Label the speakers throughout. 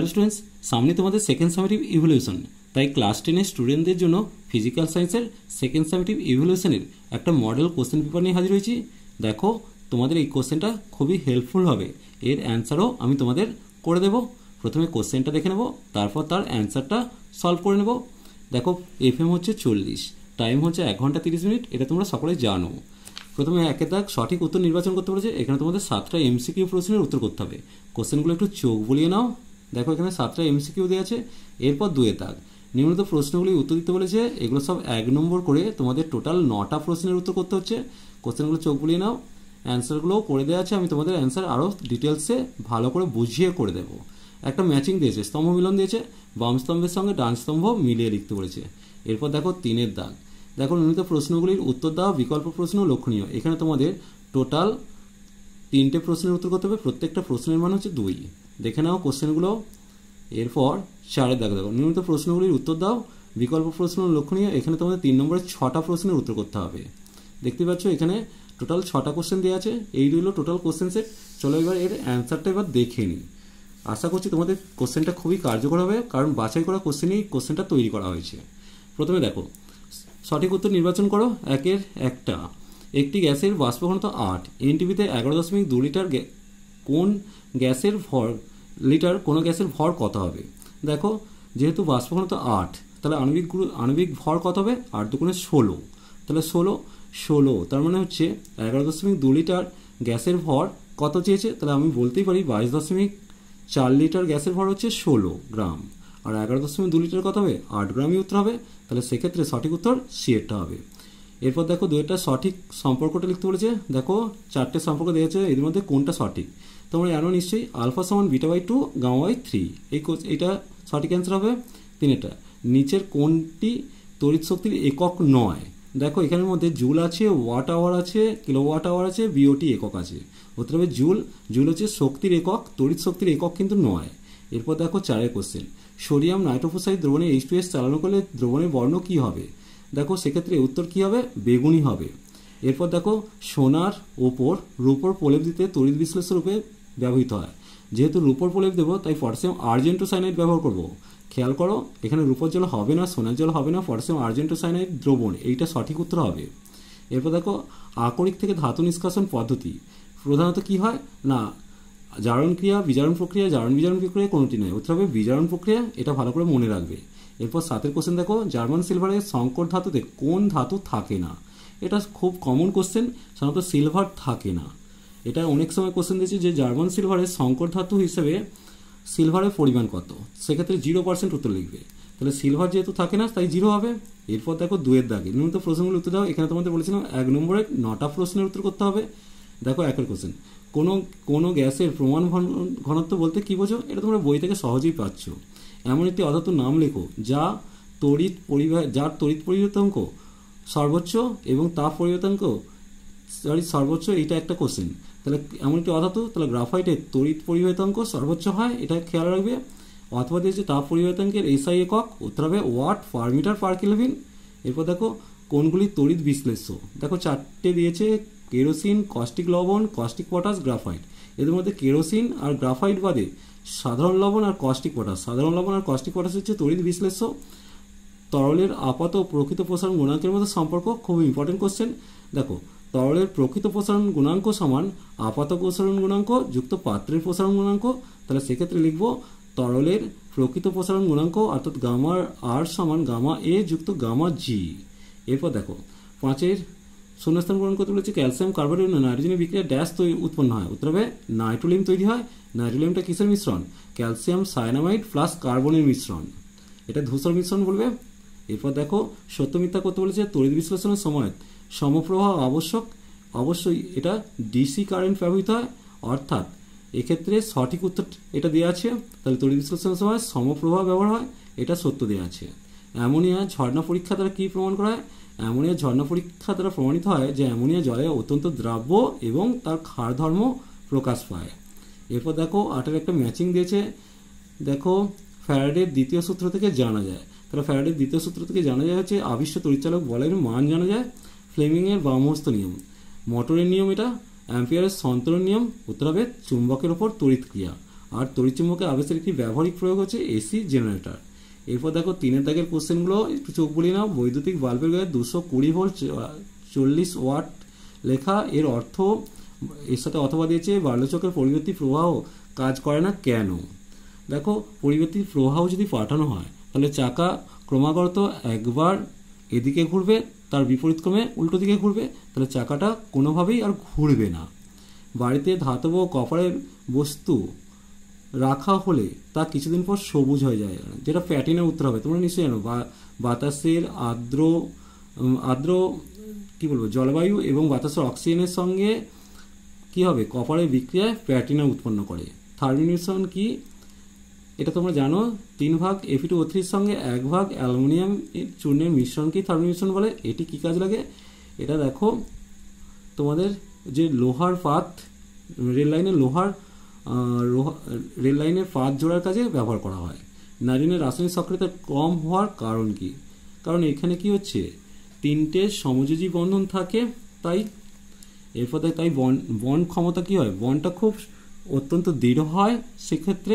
Speaker 1: Hello students, সামনে তোমাদের second summative evolution. তাই ক্লাস 10-এর স্টুডেন্টদের জন্য ফিজিক্যাল সায়েন্সের সেকেন্ড সামেটিভ ইভলিউশনের একটা মডেল কোশ্চেন পেপার নিয়ে হাজির হয়েছি। দেখো, তোমাদের এই কোশ্চেনটা খুবই হেল্পফুল হবে। এর অ্যান্সারও আমি তোমাদের করে দেব। প্রথমে কোশ্চেনটা দেখে নেব, তারপর তার অ্যান্সারটা সলভ করে নেব। দেখো, FM হচ্ছে 40, টাইম হচ্ছে 1 ঘন্টা 30 মিনিট, এটা তোমরা সকলে জানো। প্রথমে একে দাগ সঠিক উত্তর নির্বাচন করতে বলেছে। এখানে তোমাদের 7টা MCQ প্রশ্নের উত্তর করতে হবে। কোশ্চেনগুলো একটু চোখ বুলিয়ে নাও। দেখো, এখানে 7টা MCQ দেওয়া আছে। এরপর 2 দাগ নিম্নলিখিত প্রশ্নগুলি উত্তর দিতে বলেছে। এগুলো সব 1 নম্বর করে তোমাদের টোটাল 9টা প্রশ্নের উত্তর করতে হচ্ছে। কোশ্চেনগুলো চোখ বুলিয়ে নাও। অ্যান্সারগুলোও করে দেওয়া আছে। আমি তোমাদের অ্যান্সার আরও ডিটেলসে ভালো করে বুঝিয়ে করে দেবো। একটা ম্যাচিং দিয়েছে, স্তম্ভ মিলন দিয়েছে। বাম স্তম্ভের সঙ্গে ডান স্তম্ভ মিলিয়ে লিখতে বলেছে। এরপর দেখো 3 দাগ, দেখো নিম্নলিখিত প্রশ্নগুলির উত্তর দাও, বিকল্প প্রশ্ন লক্ষণীয়। এখানে তোমাদের টোটাল 3টে প্রশ্নের উত্তর করতে হবে। প্রত্যেকটা প্রশ্নের মান হচ্ছে 2। দেখে নাও কোশ্চেনগুলো। এরপর 4 দাগ, দেখো নিম্নলিখিত প্রশ্নগুলির উত্তর দাও, বিকল্প প্রশ্ন লক্ষণীয়। এখানে তোমাদের 3 নম্বরে 6টা প্রশ্নের উত্তর করতে হবে। দেখতে পাচ্ছ এখানে টোটাল 6টা কোশ্চেন দেওয়া আছে। এই রইল টোটাল কোশ্চেন সেট। চলো এবার এর অ্যান্সারটা এবার দেখে নিই। আশা করছি তোমাদের কোশ্চেনটা খুবই কার্যকর হবে, কারণ বাছাই করা কোশ্চেনেই কোশ্চেনটা তৈরি করা হয়েছে। প্রথমে দেখো, সঠিক উত্তর নির্বাচন করো। 1-এর 1টা, একটি গ্যাসের বাষ্প ঘনত্ব 8, NTPতে 11.2 লিটার। কোন গ্যাসের ভর লিটার কোনো গ্যাসের ভর কত হবে? দেখো, যেহেতু বাষ্প ঘনত্ব 8, তাহলে আণবিক ভর কত হবে? 8 দুগুণে 16, তাহলে 16 তার মানে হচ্ছে 11.2 লিটার গ্যাসের ভর কত চেয়েছে? তাহলে আমি বলতেই পারি 22.4 লিটার গ্যাসের ভর হচ্ছে 16 গ্রাম। আর 11.2 লিটার কত হবে? 8 গ্রামই উত্তর হবে। তাহলে সেক্ষেত্রে সঠিক উত্তর সিএরটা হবে। এরপর দেখো 2টা সঠিক সম্পর্কটা লিখতে বলেছে। দেখো 4টে সম্পর্ক দিয়েছে, এর মধ্যে কোনটা সঠিক? তোমরা জানো নিশ্চয়ই, আলফা সমান β/2, গামা/3। এইটা সঠিক অ্যান্সার হবে। 3টা, নিচের কোনটি তড়িৎ শক্তির একক নয়? দেখো এখানের মধ্যে জুল আছে, ওয়াট আওয়ার আছে, কিলোওয়াট আওয়ার আছে, বিওটি একক আছে। উত্তর হবে জুল। জুল হচ্ছে শক্তির একক, তড়িৎ শক্তির একক কিন্তু নয়। এরপর দেখো 4 কোশ্চেন, সোডিয়াম নাইট্রোফোসাইড দ্রবণে H2S চালানো করলে দ্রবণের বর্ণ কি হবে? দেখো সেক্ষেত্রে উত্তর কি হবে? বেগুনি হবে। এরপর দেখো, সোনার ওপর রূপোর প্রলেপ দিতে তড়িৎ বিশ্লেষক রূপে ব্যবহৃত হয়। যেহেতু রূপোর প্রলেপ দেবো, তাই পটাশিয়াম আর্জেন্টোসায়ানাইড ব্যবহার করব। খেয়াল করো, এখানে রূপোর জল হবে না, সোনার জল হবে না, পটাশিয়াম আর্জেন্টোসায়ানাইড দ্রবণ, এইটা সঠিক উত্তর হবে। এরপর দেখো, আকরিক থেকে ধাতু নিষ্কাশন পদ্ধতি প্রধানত কি হয়? না, জারণ ক্রিয়া, বিজারণ প্রক্রিয়া, জারণ বিজারণ প্রক্রিয়া কোনোটি নয়। উত্তর হবে বিজারণ প্রক্রিয়া। এটা ভালো করে মনে রাখবে। এরপর 7 কোশ্চেন দেখো, জার্মান সিলভারের সংকর ধাতুতে কোন ধাতু থাকে না? এটা খুব কমন কোশ্চেন, সাধারণত সিলভার থাকে না। এটা অনেক সময় কোশ্চেন দিয়েছে যে জার্মান সিলভারের সংকর ধাতু হিসেবে সিলভারের পরিমাণ কত? সেক্ষেত্রে 0% উত্তর লিখবে। তাহলে সিলভার যেহেতু থাকে না, তাই 0 হবে। এরপর দেখো 2 দাগে নিম্নলিখিত প্রশ্নগুলো উত্তর দাও। এখানে তোমাদের বলেছিলাম 1 নম্বরে 9টা প্রশ্নের উত্তর করতে হবে। দেখো 1 কোশ্চেন, কোনো গ্যাসের প্রমাণ ঘনত্ব বলতে কি বোঝো? এটা তোমরা বই থেকে সহজেই পাচ্ছ। এমন একটি অধাতুর নাম লেখো যার তড়িৎ পরিবাহিতাঙ্ক সর্বোচ্চ এবং তাপ পরিবাহিতাঙ্ক সর্বোচ্চ। এইটা একটা কোশ্চেন। তাহলে এমন একটি অধাতু, তাহলে গ্রাফাইটের তড়িৎ পরিবাহিতাঙ্ক সর্বোচ্চ হয়, এটা খেয়াল রাখবে। অথবা দিয়েছে তাপ পরিবাহিতাঙ্কের SI একক, উত্তর হবে watt per metre per kelvin. এরপর দেখো, কোনগুলি তড়িৎ বিশ্লেষ্য? দেখো 4টে দিয়েছে, কেরোসিন, কস্টিক লবণ, কস্টিক পটাশ, গ্রাফাইট। এদের মধ্যে কেরোসিন আর গ্রাফাইট বাদে সাধারণ লবণ আর কস্টিক পটাশ, সাধারণ লবণ আর কস্টিক পটাশ হচ্ছে তড়িৎ বিশ্লেষ্য। তরলের আপাত ও প্রকৃত প্রসারণ গুণাঙ্কের মধ্যে সম্পর্ক, খুব ইম্পর্টেন্ট কোশ্চেন। দেখো, তরলের প্রকৃত প্রসারণ গুণাঙ্ক সমান আপাত প্রসারণ গুণাঙ্ক যুক্ত পাত্রের প্রসারণ গুণাঙ্ক। তাহলে সেক্ষেত্রে লিখব তরলের প্রকৃত প্রসারণ গুণাঙ্ক অর্থাৎ গামা আর সমান গামা এ যুক্ত গামা জি। এরপর দেখো 5 শূন্যস্থান পূরণ করতে বলেছে, ক্যালসিয়াম কার্বনেট ও নাইট্রোজেনের বিক্রিয়া ড্যাশ উৎপন্ন হয়। উত্তর হবে নাইট্রোলিয়াম তৈরি হয়। নাইট্রোলিয়ামটা কিসের মিশ্রণ? ক্যালসিয়াম সায়ানামাইড প্লাস কার্বনের মিশ্রণ, এটা ধূসর মিশ্রণ বলবে। এরপর দেখো, সত্য মিথ্যা করতে বলেছে, তড়িৎ বিশ্লেষণের সময় সমপ্রবাহ আবশ্যক। অবশ্যই এটা ডিসি কারেন্ট ব্যবহৃত হয়, অর্থাৎ এক্ষেত্রে সঠিক উত্তর এটা দেওয়া আছে। তাহলে তড়িৎ বিশ্লেষণের সময় সমপ্রবাহ ব্যবহার হয়, এটা সত্য দেওয়া আছে। অ্যামোনিয়া ঝর্ণা পরীক্ষা দ্বারা কী প্রমাণ করা হয়? অ্যামোনিয়া ঝর্ণা পরীক্ষা দ্বারা প্রমাণিত হয় যে অ্যামোনিয়া জলে অত্যন্ত দ্রাব্য এবং তার ক্ষার ধর্ম প্রকাশ পায়। এরপর দেখো 8 একটা ম্যাচিং দিয়েছে। দেখো, ফ্যারাডের দ্বিতীয় সূত্র থেকে জানা যায়। তাহলে ফ্যারাডের দ্বিতীয় সূত্র থেকে জানা যায় হচ্ছে আবিষ্ট তড়িৎচালক বলের মান জানা যায়। ফ্লেমিংয়ের বামহস্ত নিয়ম, মোটরের নিয়ম, এটা অ্যাম্পিয়ারের সন্তরণ নিয়ম। উত্তর হবে চুম্বকের ওপর তড়িৎ ক্রিয়া। আর তড়িৎচুম্বকের আবেশের একটি ব্যবহারিক প্রয়োগ হচ্ছে এসি জেনারেটর। এরপর দেখো 3 দাগের কোশ্চেনগুলো একটু চোখ বুলিয়ে নাও। বৈদ্যুতিক বাল্বের গায়ে 220 ভোল্ট 40 ওয়াট লেখা, এর অর্থ এর সাথে অথবা দিয়েছে বার্লোচকের পরিবর্তী প্রবাহ কাজ করে না কেন? দেখো পরিবর্তী প্রবাহ যদি পাঠানো হয় তাহলে চাকা ক্রমাগত একবার এদিকে ঘুরবে, তার বিপরীত ক্রমে উল্টো দিকে ঘুরবে, তাহলে চাকাটা কোনোভাবেই আর ঘুরবে না। বাড়িতে ধাতব ও কপারের বস্তু রাখা হলে তা কিছুদিন পর সবুজ হয়ে যায়, যেটা প্যাটিনের উত্তর হবে। তোমরা নিশ্চয়ই জানো বাতাসের আর্দ্র কি বলবো জলবায়ু এবং বাতাসের অক্সিজেনের সঙ্গে কি হবে, কপারের বিক্রিয়ায় প্যাটিনা উৎপন্ন করে। থার্মিনেশন কি এটা তোমরা জানো, 3 ভাগ Fe2O3 সঙ্গে 1 ভাগ অ্যালুমিনিয়াম চূর্ণের মিশ্রণকেই থার্মিনেশন বলে। এটি কি কাজ লাগে? এটা দেখো তোমাদের যে লোহার পাত, রেল লাইনের পাত জোড়ার কাজে ব্যবহার করা হয়। নাইট্রোজেনের রাসায়নিক সক্রিয়তা কম হওয়ার কারণ কি? কারণ এখানে কি হচ্ছে, 3টে সমযোজী বন্ধন থাকে, তাই এরপর তাই বন্ড ক্ষমতা কি হয়, বন্ডটা খুব অত্যন্ত দৃঢ় হয়। সেক্ষেত্রে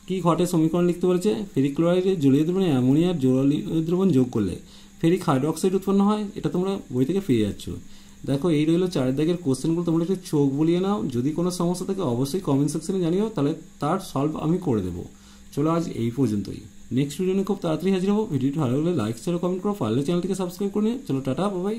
Speaker 1: কি ঘটে, সমীকরণ লিখতে বলেছে ফেরিক ক্লোরাইডের জলীয় দ্রবণে অ্যামোনিয়ার জলীয় দ্রবণ যোগ করলে ফেরিক হাইড্রোক্সাইড উৎপন্ন হয়। এটা তোমরা বই থেকে পেয়ে যাচ্ছ। দেখো এই রইল 4 দাগের কোশ্চেনগুলো, তোমরা একটু চোখ বুলিয়ে নাও। যদি কোনো সমস্যা থাকে অবশ্যই কমেন্ট সেকশনে জানিও, তাহলে তার সলভ আমি করে দেবো। চলো আজ এই পর্যন্তই। নেক্সট ভিডিও নিয়ে খুব তাড়াতাড়ি হাজির হবো। ভিডিওটি ভালো লাগলে লাইক শেয়ার কমেন্ট করো, পারলে চ্যানেলটিকে সাবস্ক্রাইব করে নিও। চলো টাটা, বাই বাই।